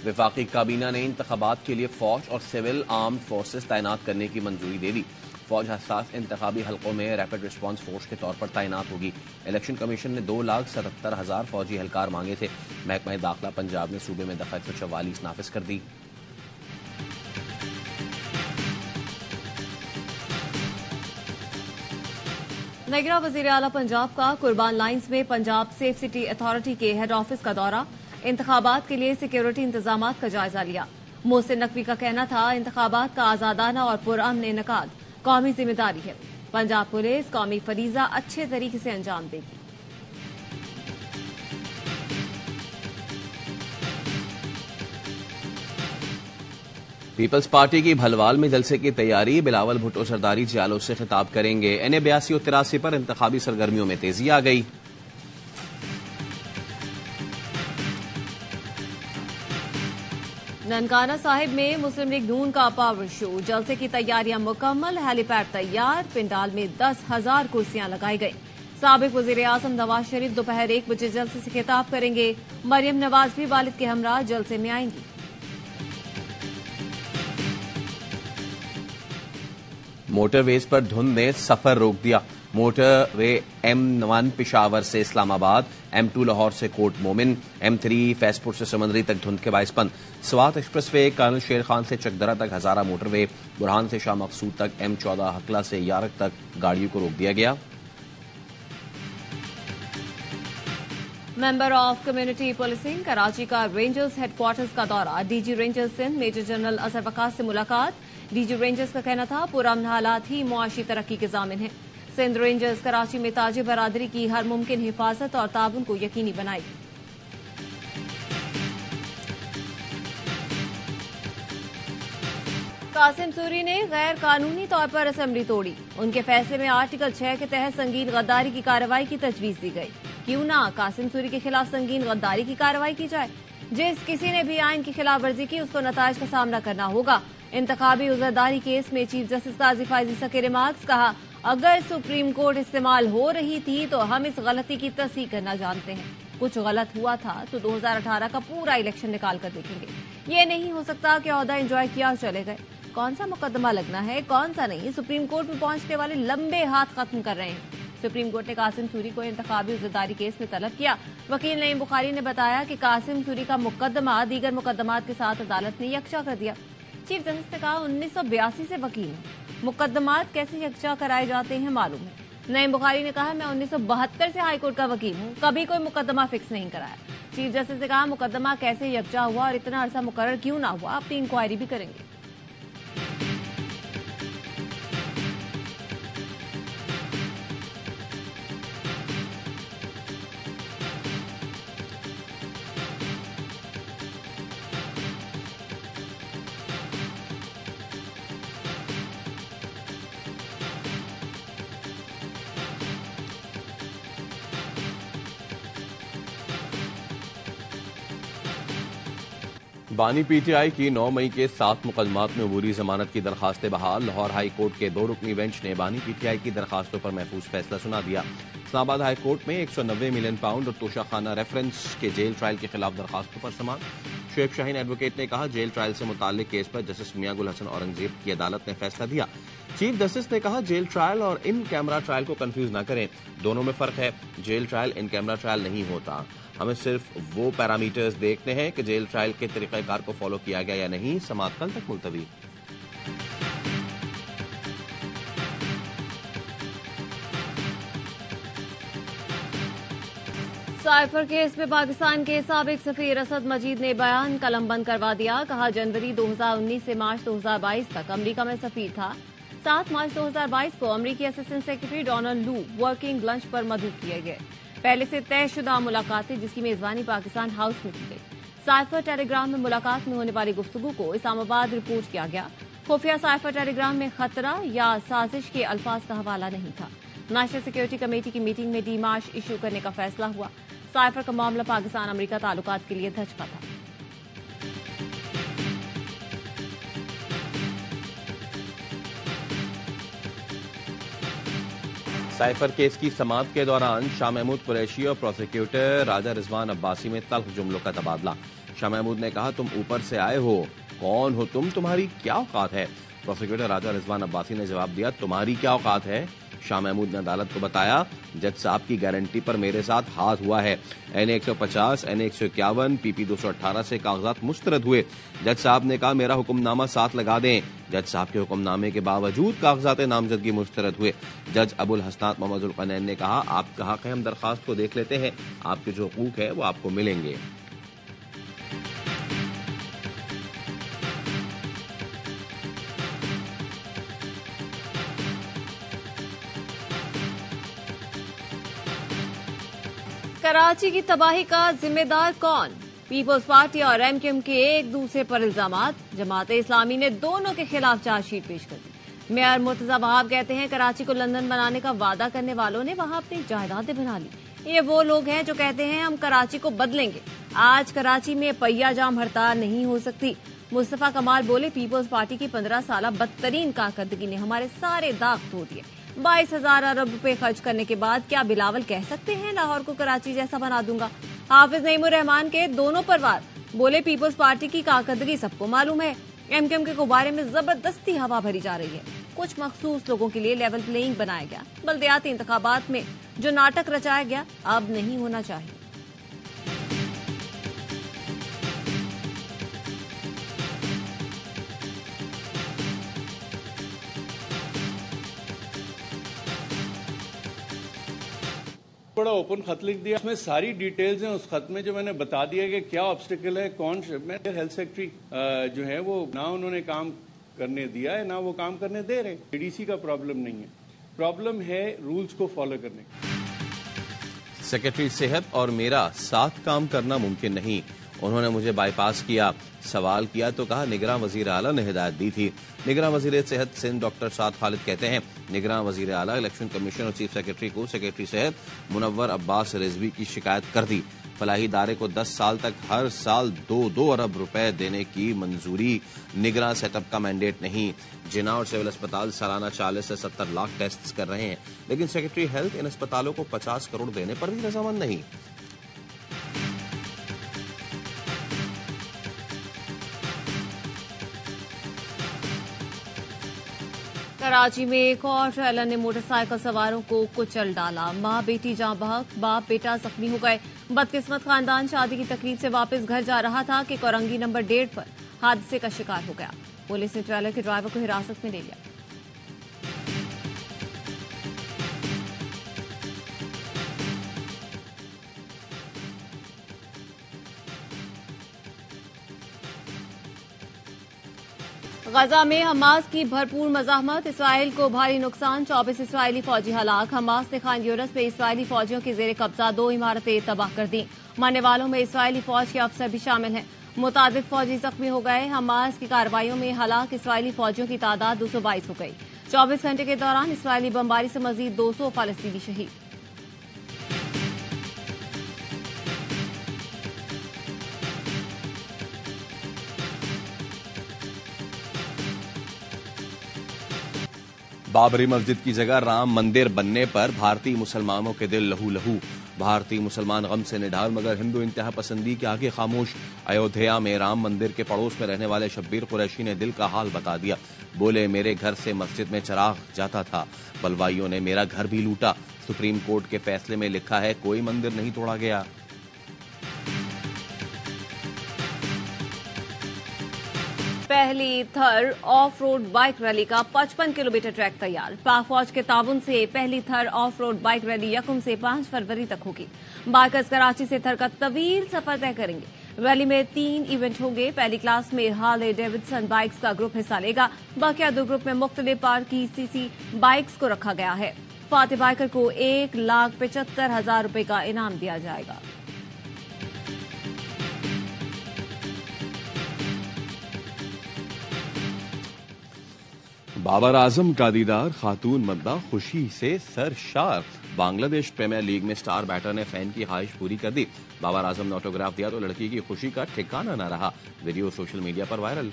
वफाकी काबीना ने इंतखाबात के लिए फौज और सिविल आर्म्ड फोर्सेस तैनात करने की मंजूरी दे दी। फौज हसास इंतखाबी हलकों में रैपिड रिस्पांस फोर्स के तौर पर तैनात होगी। इलेक्शन कमीशन ने 2,77,000 फौजी एहलकार मांगे थे। महकमा दाखिला पंजाब ने सूबे में दफा 144 नाफिज कर दी। नगरा वजीर आला पंजाब का कुर्बान लाइन्स में पंजाब सेफ सिटी अथॉरिटी के हेड ऑफिस का दौरा, इंतखाबात के लिए सिक्योरिटी इंतजामात का जायजा लिया। मोहसिन नकवी का कहना था, इंतखाबात का आजादाना और पुरअमन इनेकाद कौमी जिम्मेदारी है। पंजाब पुलिस कौमी फरीजा अच्छे तरीके से अंजाम देगी। पीपल्स पार्टी की भलवाल में जलसे की तैयारी, बिलावल भुट्टो सरदारी जियालो से खिताब करेंगे। NA 82 और 83 पर इंतखाबी सरगर्मियों में तेजी आ गई। ननकाना साहिब में मुस्लिम लीग नून का पावर शो, जलसे की तैयारियां मुकम्मल, हेलीपैड तैयार, पिंडाल में 10,000 कुर्सियां लगाई गई। साबिक वजीर आजम नवाज शरीफ दोपहर 1 बजे जलसे से खिताब करेंगे। मरियम नवाज भी वालिद के हमरा जलसे में आएंगी। मोटरवेज पर धुंध ने सफर रोक दिया। मोटरवे M1 पिशावर से इस्लामाबाद, M2 लाहौर से कोट मोमिन, M3 फैजपुर से समंदरी तक धुंध के बाइस बंद। स्वात एक्सप्रेसवे कर्नल शेर खान से चकदरा तक हजारा मोटरवे, बुरहान से शाह मकसूद तक, M14 हकला से यारक तक गाड़ियों को रोक दिया गया। Member of community policing Karachi का रेंजर्स हेडक्वार्टर्स का दौरा, DG Rangers Sindh major general Azhar Waqas से मुलाकात। डीजी रेंजर्स का कहना था, पुरअमन हालात ही मुआशी तरक्की के जामिन है। सिंध रेंजर्स कराची में ताजिर बरादरी की हर मुमकिन हिफाजत और ताउन को यकीनी बनाएगी। कासिम सूरी ने गैर कानूनी तौर पर असेंबली तोड़ी। उनके फैसले में आर्टिकल 6 के तहत संगीन गद्दारी की कार्रवाई की तजवीज दी गई। क्यों ना कासिम सूरी के खिलाफ संगीन गद्दारी की कार्रवाई की जाए। जिस किसी ने भी आइन की खिलाफ वर्जी की उसको नताइज का सामना करना होगा। इंतखाबी उजरदारी केस में चीफ जस्टिस काजी फायजी सके रिमार्क्स, कहा, अगर सुप्रीम कोर्ट इस्तेमाल हो रही थी तो हम इस गलती की तस्दीक करना जानते हैं। कुछ गलत हुआ था तो 2018 का पूरा इलेक्शन निकाल कर देखेंगे। ये नहीं हो सकता कि ओहदा एंजॉय किया चले गए। कौन सा मुकदमा लगना है, कौन सा नहीं, सुप्रीम कोर्ट में पहुंचने वाले लंबे हाथ खत्म कर रहे हैं। सुप्रीम कोर्ट ने कासिम सूरी को इंतखाबी उजरदारी केस में तलब किया। वकील नईम बुखारी ने बताया कि कासिम सूरी का मुकदमा दीगर मुकदमात के साथ अदालत ने यकजा कर दिया। चीफ जस्टिस ने कहा, 1982 से वकील हूं, मुकदमात कैसे यकजा कराए जाते हैं मालूम है। नईम बुखारी ने कहा, मैं 1972 से हाईकोर्ट का वकील हूं, कभी कोई मुकदमा फिक्स नहीं कराया। चीफ जस्टिस ने कहा, मुकदमा कैसे यकजा हुआ और इतना अरसा मुकर्रर क्यों ना हुआ, अपनी इंक्वायरी भी करेंगे। बानी PTI की 9 मई के 7 मुकदमात में अबूरी जमानत की दरखास्तें बहाल। लाहौर हाई कोर्ट के 2 रुकनी बेंच ने बानी PTI की दरखास्तों पर महफूज फैसला सुना दिया। इस्लामाबाद हाई कोर्ट में 190 मिलियन पाउंड और तोशाखाना रेफरेंस के जेल ट्रायल के खिलाफ दरखास्तों पर समाअत। शुएब शाहीन एडवोकेट ने कहा, जेल ट्रायल से मुताल्लिक केस पर जस्टिस मियां गुल हसन औरंगजेब की अदालत ने फैसला दिया। चीफ जस्टिस ने कहा, जेल ट्रायल और इन कैमरा ट्रायल को कंफ्यूज न करें, दोनों में फर्क है। Jail trial in camera trial नहीं होता। हमें सिर्फ वो पैरामीटर्स देखने हैं कि जेल ट्रायल के तरीक़ेकार को फॉलो किया गया या नहीं। समाअत कल तक मुलतवी। साइफर केस में पाकिस्तान के साबिक सफीर असद मजीद ने बयान कलम बंद करवा दिया। कहा, जनवरी 2019 से मार्च 2022 तक अमरीका में सफीर था। 7 मार्च 2022 को अमरीकी असिस्टेंट सेक्रेटरी डोनाल्ड लू वर्किंग लंच पर मदऊ किए गए। पहले से तयशुदा मुलाकात थी जिसकी मेजबानी पाकिस्तान हाउस में की गई। साइफर टेलीग्राम में मुलाकात में होने वाली गुफ्तगू को इस्लामाबाद रिपोर्ट किया गया। खुफिया साइफर टेलीग्राम में खतरा या साजिश के अल्फाज का हवाला नहीं था। नेशनल सिक्योरिटी कमेटी की मीटिंग में डीमार्श इशू करने का फैसला हुआ। साइफर का मामला पाकिस्तान अमरीका ताल्लुकात के लिए धचका था। साइफर केस की समाअत के दौरान शाह महमूद कुरैशी और प्रोसिक्यूटर राजा रिजवान अब्बासी में तल्ख जुमलों का तबादला। शाह महमूद ने कहा, तुम ऊपर से आए हो, कौन हो तुम, तुम्हारी क्या औकात है? प्रोसिक्यूटर राजा रिजवान अब्बासी ने जवाब दिया, तुम्हारी क्या औकात है? शाह महमूद ने अदालत को बताया, जज साहब की गारंटी पर मेरे साथ हाथ हुआ है। NA 150, NA 151, PP 218 से कागजात मुस्तरद हुए। जज साहब ने कहा, मेरा हुक्मनामा साथ लगा दें। जज साहब के हुक्मनामे के बावजूद कागजात नामजदगी मुस्तरद हुए। जज अबुल हसनात मोहम्मद उल-कनैन ने कहा, आपका हक है, हम दरखास्त को देख लेते हैं, आपके जो हुकूक है वो आपको मिलेंगे। कराची की तबाही का जिम्मेदार कौन? पीपल्स पार्टी और MKM के एक दूसरे पर इल्जामात। जमाते इस्लामी ने दोनों के खिलाफ चार्जशीट पेश कर दी। मेयर मुर्तजा वहाब कहते हैं, कराची को लंदन बनाने का वादा करने वालों ने वहां अपनी जायदादें बना ली। ये वो लोग हैं जो कहते हैं हम कराची को बदलेंगे। आज कराची में पहिया जाम हड़ताल नहीं हो सकती। मुस्तफा कमाल बोले, पीपल्स पार्टी की 15 साल बदतरीन कारकर्दगी ने हमारे सारे दाग धो दिए। 22,000 अरब रुपए खर्च करने के बाद क्या बिलावल कह सकते हैं लाहौर को कराची जैसा बना दूंगा? हाफिज नईमुर रहमान के दोनों परवार बोले, पीपल्स पार्टी की कारकर्दगी सबको मालूम है। MKM के गुब्बारे में जबरदस्ती हवा भरी जा रही है। कुछ मखसूस लोगों के लिए लेवल प्लेइंग बनाया गया। बल्दियाती इंतखाबात में जो नाटक रचाया गया अब नहीं होना चाहिए। बड़ा ओपन खत लिख दिया, उसमें सारी डिटेल्स हैं उस खत में, जो मैंने बता दिया कि क्या ऑब्स्टिकल है, कौन हेल्थ सेक्रेटरी जो है वो ना उन्होंने काम करने दिया है ना वो काम करने दे रहे। ADC का प्रॉब्लम नहीं है, प्रॉब्लम है रूल्स को फॉलो करने। सेक्रेटरी सेहत और मेरा साथ काम करना मुमकिन नहीं। उन्होंने मुझे बाईपास किया। सवाल किया तो कहा, निगरान वजीर आला ने हिदायत दी थी। निगरान वजीर सेहत सिंध डॉक्टर साद खालिद कहते हैं, निगरान वजीर आला इलेक्शन कमीशन और चीफ सेक्रेटरी को सेक्रेटरी सेहत मुनव्वर अब्बास रिजवी की शिकायत कर दी। फलाही इदारे को 10 साल तक हर साल 2-2 अरब रुपए देने की मंजूरी। निगरान सेटअप का मैंडेट नहीं। जिना और सिविल अस्पताल सालाना 40 से 70 लाख टेस्ट कर रहे हैं, लेकिन सेक्रेटरी हेल्थ इन अस्पतालों को 50 करोड़ देने पर भी रजामंद नहीं। कराची में एक और ट्रेलर ने मोटरसाइकिल सवारों को कुचल डाला। मां बेटी जाँ बहक, बाप बेटा जख्मी हो गए। बदकिस्मत खानदान शादी की तकरीब से वापस घर जा रहा था कि कोरंगी नंबर 1.5 पर हादसे का शिकार हो गया। पुलिस ने ट्रेलर के ड्राइवर को हिरासत में ले लिया। गजा में हमास की भरपूर मज़ाहमत। इसराइल को भारी नुकसान, 24 इसराइली फौजी हलाक। हमास ने खान यूनिस में इसराइली फौजियों के जेर कब्जा 2 इमारतें तबाह कर दी। मरने वालों में इसराइली फौज के अफसर भी शामिल हैं। मुतादिद फौजी जख्मी हो गए। हमास की कार्रवाइयों में हलाक इसराइली फौजियों की तादाद 222 हो गई। 24 घंटे के दौरान इसराइली बमबारी से मजीद 200 फलस्तीनी शहीद। बाबरी मस्जिद की जगह राम मंदिर बनने पर भारतीय मुसलमानों के दिल लहू लहू। भारतीय मुसलमान गम से निढाल मगर हिंदू इंतहा पसंदी के आगे खामोश। अयोध्या में राम मंदिर के पड़ोस में रहने वाले शब्बीर कुरैशी ने दिल का हाल बता दिया। बोले, मेरे घर से मस्जिद में चिराग जाता था, बलवाइयों ने मेरा घर भी लूटा। सुप्रीम कोर्ट के फैसले में लिखा है, कोई मंदिर नहीं तोड़ा गया। पहली थर ऑफ रोड बाइक रैली का 55 किलोमीटर ट्रैक तैयार। पाक फौज के ताउन से पहली थर ऑफ रोड बाइक रैली यकम से 5 फरवरी तक होगी। बाइकर्स कराची से थर का तवील सफर तय करेंगे। रैली में 3 इवेंट होंगे। पहली क्लास में हार्ले डेविडसन बाइक्स का ग्रुप हिस्सा लेगा। बाकी 2 ग्रुप में मुख्तलिफ पार्क की सीसी बाइक्स को रखा गया है। फाते बाइकर को 1,75,000 रुपए का इनाम दिया जाएगा। बाबर आजम का दीदार, खातून मद्दा खुशी से सरशार। बांग्लादेश प्रीमियर लीग में स्टार बैटर ने फैन की ख्वाहिश पूरी कर दी। बाबर आजम ने ऑटोग्राफ दिया तो लड़की की खुशी का ठिकाना न रहा। वीडियो सोशल मीडिया पर वायरल।